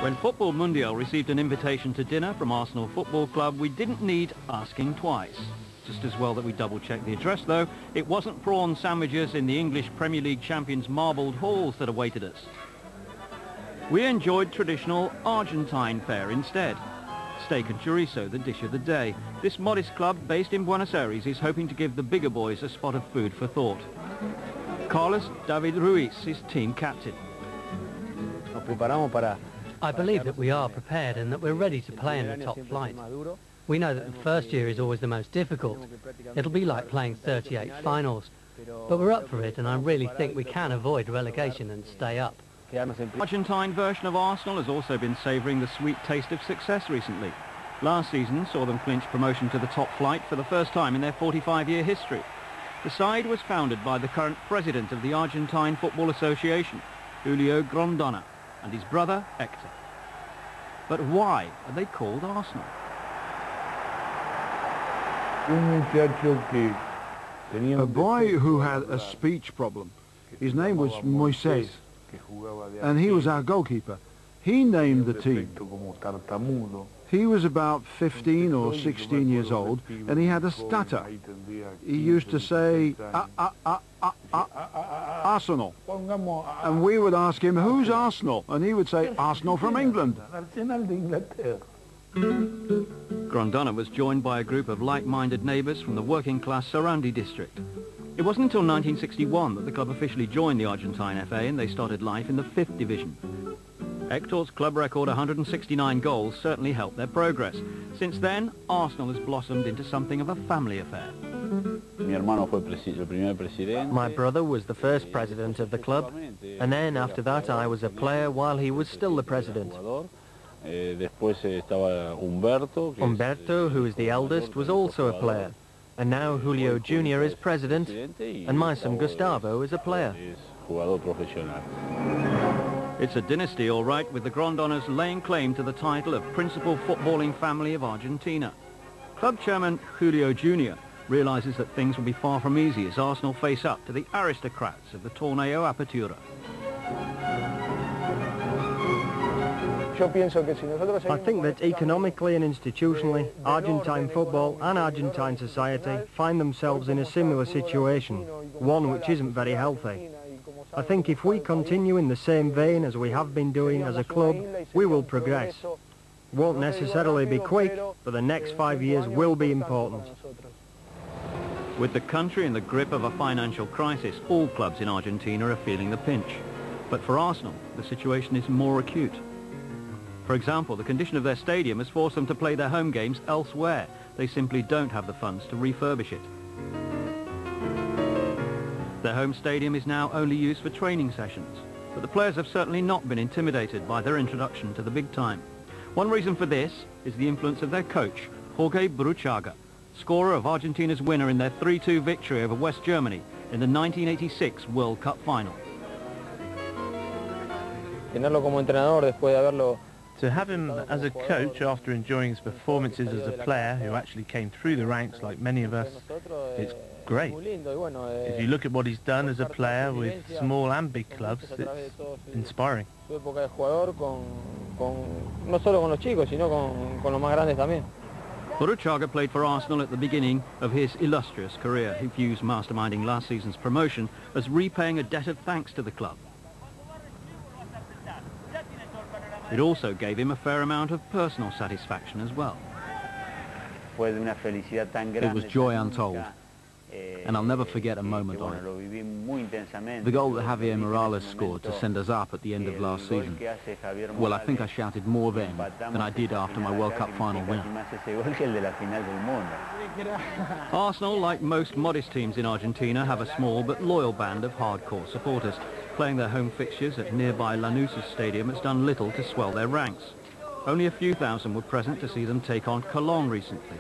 When Football Mundial received an invitation to dinner from Arsenal Football Club, we didn't need asking twice. Just as well that we double-checked the address, though. It wasn't prawn sandwiches in the English Premier League champions' marbled halls that awaited us. We enjoyed traditional Argentine fare instead. Steak and chorizo, the dish of the day. This modest club, based in Buenos Aires, is hoping to give the bigger boys a spot of food for thought. Carlos David Ruiz is team captain. I believe that we are prepared and that we're ready to play in the top flight. We know that the first year is always the most difficult. It'll be like playing 38 finals. But we're up for it, and I really think we can avoid relegation and stay up. The Argentine version of Arsenal has also been savouring the sweet taste of success recently. Last season saw them clinch promotion to the top flight for the first time in their 45-year history. The side was founded by the current president of the Argentine Football Association, Julio Grondona, and his brother Hector. But why are they called Arsenal? A boy who had a speech problem. His name was Moises, and he was our goalkeeper. He named the team. He was about 15 or 16 years old, and he had a stutter. He used to say, Arsenal. And we would ask him, who's Arsenal? And he would say, Arsenal from England. Grondona was joined by a group of like-minded neighbours from the working-class Sarandi district. It wasn't until 1961 that the club officially joined the Argentine FA, and they started life in the 5th division. Hector's club record 169 goals certainly helped their progress. Since then, Arsenal has blossomed into something of a family affair. My brother was the first president of the club, and then after that I was a player while he was still the president. Humberto, who is the eldest, was also a player, and now Julio Jr. is president, and my son Gustavo is a player. It's a dynasty, all right, with the Grondonas laying claim to the title of principal footballing family of Argentina. Club chairman Julio Jr. realises that things will be far from easy as Arsenal face up to the aristocrats of the Torneo Apertura. I think that economically and institutionally, Argentine football and Argentine society find themselves in a similar situation, one which isn't very healthy. I think if we continue in the same vein as we have been doing as a club, we will progress. Won't necessarily be quick, but the next 5 years will be important. With the country in the grip of a financial crisis, all clubs in Argentina are feeling the pinch. But for Arsenal, the situation is more acute. For example, the condition of their stadium has forced them to play their home games elsewhere. They simply don't have the funds to refurbish it. Their home stadium is now only used for training sessions, but the players have certainly not been intimidated by their introduction to the big time. One reason for this is the influence of their coach, Jorge Burruchaga, scorer of Argentina's winner in their 3-2 victory over West Germany in the 1986 World Cup final. To have him as a coach after enjoying his performances as a player who actually came through the ranks like many of us, it's great. If you look at what he's done as a player with small and big clubs, it's inspiring. Burruchaga played for Arsenal at the beginning of his illustrious career. He views masterminding last season's promotion as repaying a debt of thanks to the club. It also gave him a fair amount of personal satisfaction as well. It was joy untold, and I'll never forget a moment on it. The goal that Javier Morales scored to send us up at the end of last season. Well, I think I shouted more then than I did after my World Cup final win. Arsenal, like most modest teams in Argentina, have a small but loyal band of hardcore supporters. Playing their home fixtures at nearby Lanús's stadium has done little to swell their ranks. Only a few thousand were present to see them take on Colón recently.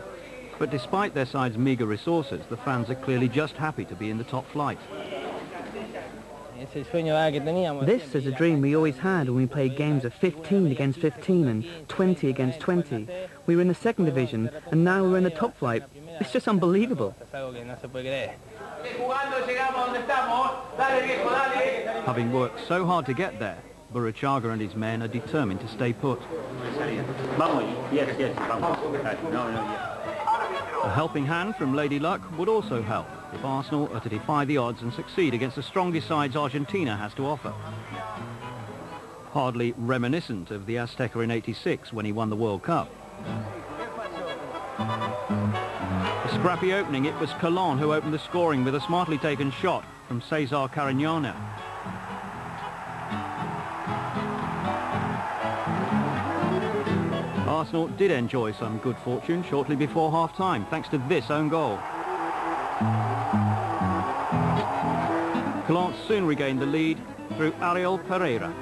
But despite their side's meagre resources, the fans are clearly just happy to be in the top flight. This is a dream we always had when we played games of 15 against 15 and 20 against 20. We were in the 2nd division, and now we're in the top flight. It's just unbelievable. Having worked so hard to get there, Burruchaga and his men are determined to stay put. A helping hand from Lady Luck would also help if Arsenal are to defy the odds and succeed against the strongest sides Argentina has to offer. Hardly reminiscent of the Azteca in '86 when he won the World Cup. A scrappy opening, it was Colón who opened the scoring with a smartly taken shot from Cesar Cariñana. Arsenal did enjoy some good fortune shortly before half-time, thanks to this own goal. Colón soon regained the lead through Ariel Pereira.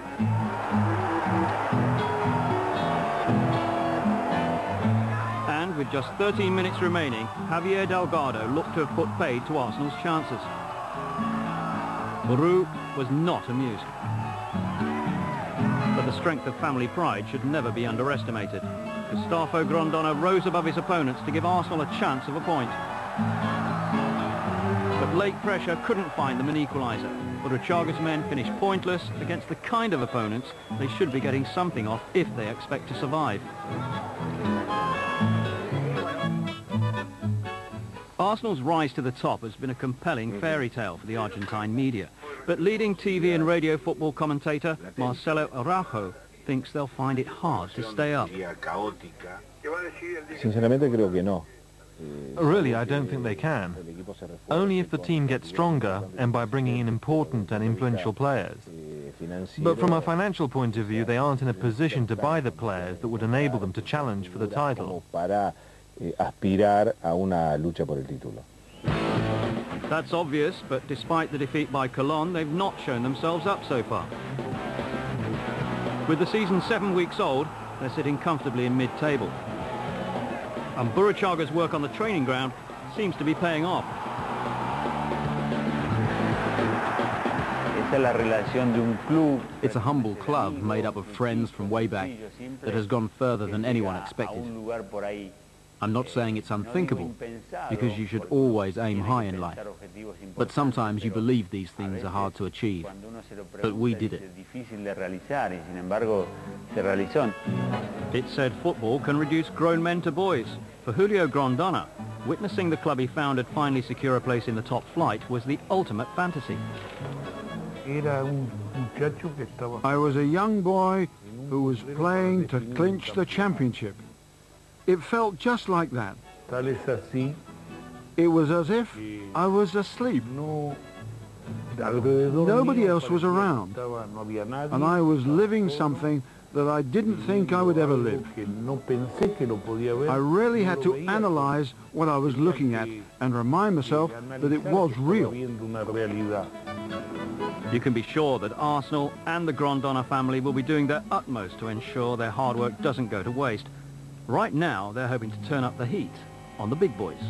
And with just 13 minutes remaining, Javier Delgado looked to have put paid to Arsenal's chances. Burru was not amused. But the strength of family pride should never be underestimated. Gustavo Grondona rose above his opponents to give Arsenal a chance of a point. But late pressure couldn't find them an equaliser. Burruchaga's men finished pointless against the kind of opponents they should be getting something off if they expect to survive. Arsenal's rise to the top has been a compelling fairy tale for the Argentine media, but leading TV and radio football commentator Marcelo Araujo thinks they'll find it hard to stay up. Sinceramente creo que no. Really, I don't think they can. Only if the team gets stronger and by bringing in important and influential players. But from a financial point of view, they aren't in a position to buy the players that would enable them to challenge for the title. That's obvious, but despite the defeat by Colón, they've not shown themselves up so far. With the season 7 weeks old, they're sitting comfortably in mid-table. And Burruchaga's work on the training ground seems to be paying off. It's a humble club made up of friends from way back that has gone further than anyone expected. I'm not saying it's unthinkable, because you should always aim high in life. But sometimes you believe these things are hard to achieve. But we did it. It said football can reduce grown men to boys. For Julio Grondona, witnessing the club he founded finally secure a place in the top flight was the ultimate fantasy. I was a young boy who was playing to clinch the championship. It felt just like that. It was as if I was asleep. Nobody else was around, and I was living something that I didn't think I would ever live. I really had to analyze what I was looking at and remind myself that it was real. You can be sure that Arsenal and the Grondona family will be doing their utmost to ensure their hard work doesn't go to waste. Right now, they're hoping to turn up the heat on the big boys.